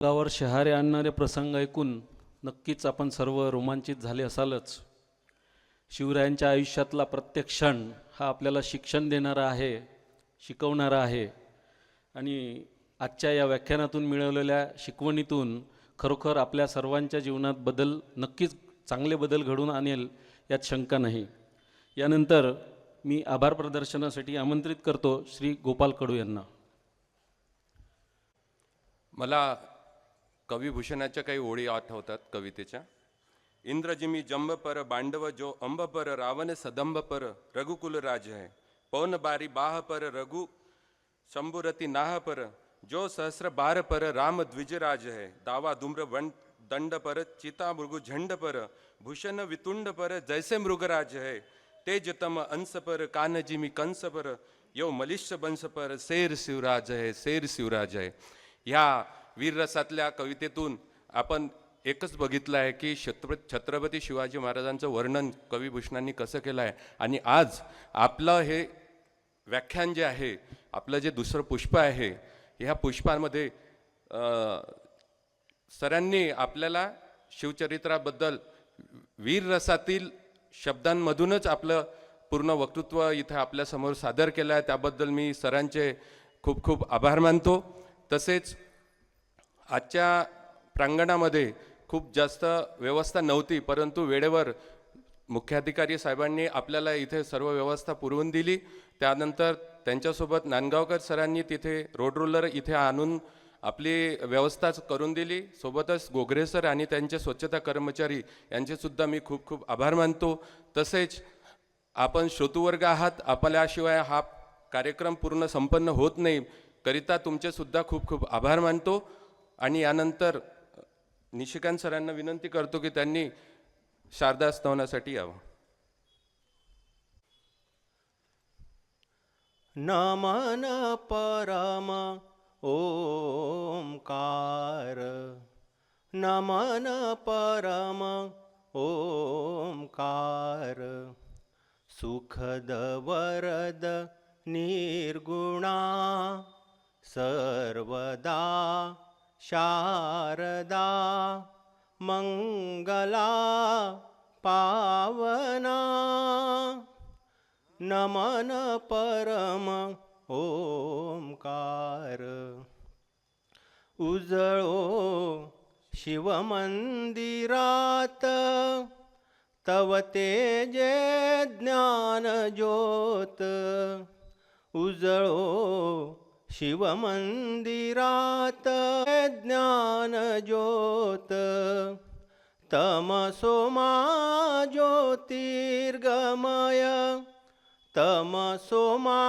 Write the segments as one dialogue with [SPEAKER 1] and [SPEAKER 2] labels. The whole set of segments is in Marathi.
[SPEAKER 1] गावावर शहारे आणणारे प्रसंग ऐकून नक्कीच आपण सर्व रोमांचित झाले असालच. शिवरायांच्या आयुष्यातला प्रत्येक क्षण हा आपल्याला शिक्षण देणारा आहे, शिकवणारा आहे. आणि आजच्या या व्याख्यानातून मिळवलेल्या शिकवणीतून खरोखर आपल्या सर्वांच्या जीवनात नक्कीच चांगले बदल घडून आणेल यात शंका नाही. यानंतर मी आभार प्रदर्शनासाठी आमंत्रित करतो श्री गोपाल कडू यांना.
[SPEAKER 2] मला कविभूषणाच्या काही ओळी आठवतात कवितेच्या. इंद्रजिमी जंब पर बांडव जो अंब पर रावण सदंब पर रघुकुल राज है. पवन बारी बाह पर रघु शंभुरति नाह पर जो सहस्र बार पर राम द्विज राज है. दावा धूम्र वन दंड पर चिता मृगु झंड पर भूषण वितुंड पर जैसे मृगराज है. तेजतम अंश पर कानजिमी कंस पर यो मलिष्य वंश पर शेर शिवराज है, शेर शिवराज है. ह्या वीररसातल्या कवितेतून आपण एकच बघितलं आहे की छत्रपती शिवाजी महाराजांचं वर्णन कविभूषणांनी कसं केलं आहे. आणि आज आपलं हे व्याख्यान जे आहे, आपलं जे दुसरं पुष्प आहे, ह्या पुष्पामध्ये सरांनी आपल्याला शिवचरित्राबद्दल वीररसातील शब्दांमधूनच आपलं पूर्ण वक्तृत्व इथं आपल्यासमोर सादर केलं आहे. त्याबद्दल मी सरांचे खूप खूप आभार मानतो. तसेच आजच्या प्रांगणामध्ये खूप जास्त व्यवस्था नव्हती, परंतु वेळेवर मुख्याधिकारी साहेबांनी आपल्याला इथे सर्व व्यवस्था पुरवून दिली. त्यानंतर त्यांच्यासोबत नांदगावकर सरांनी तिथे रोड रोलर इथे आणून आपली व्यवस्था करून दिली. सोबतच गोगरे सर आणि त्यांचे स्वच्छता कर्मचारी यांचेसुद्धा मी खूप खूप आभार मानतो. तसेच आपण श्रोतृवर्ग आहात, आपल्याशिवाय हा कार्यक्रम पूर्ण संपन्न होत नाही, करिता तुमचेसुद्धा खूप खूप आभार मानतो. आणि यानंतर निशिकांत सरांना विनंती करतो की त्यांनी शारदा स्तवनासाठी यावं.
[SPEAKER 3] नमन परम ओंकार, नमन परम ओंकार. सुखद वरद निर्गुणा सर्वदा शारदा मंगला पावना. नमन परम ओंकार. उजळो शिवमंदिरात तव तेजे ज्ञान ज्योत. उजळो शिवमंदिरात ज्ञान ज्योत. तमसो मा ज्योतिर्गमय, तमसो मा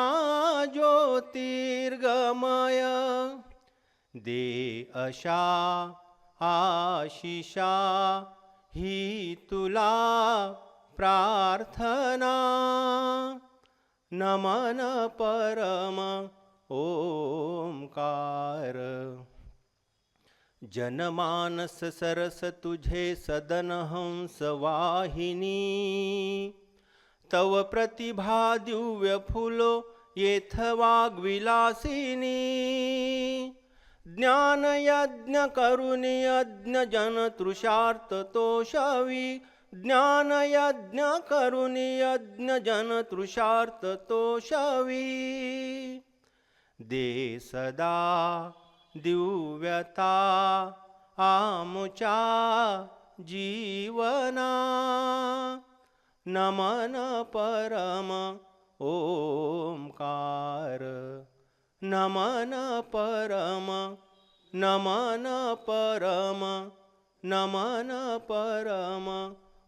[SPEAKER 3] ज्योतिर्गमय. दे अशा आशिषा ही तुला प्रार्थना. नमन परम ओंकार. जनमानस सरस तुझे सदन हंस वाहिनी. तव प्रतिभा दिव्य फुलो येथ वाग्विलासिनी. ज्ञान यज्ञ करुणी यज्ञ जन तृषार्थ तोषवी. ज्ञान यज्ञ करुणी यज्ञ जन तृषार्थ तोषवी. दे सदा दिव्यता आमुचा जीवना. नमन परम ओंकार. नमन परम, नमन परम, नमन परम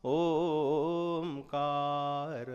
[SPEAKER 3] ओंकार.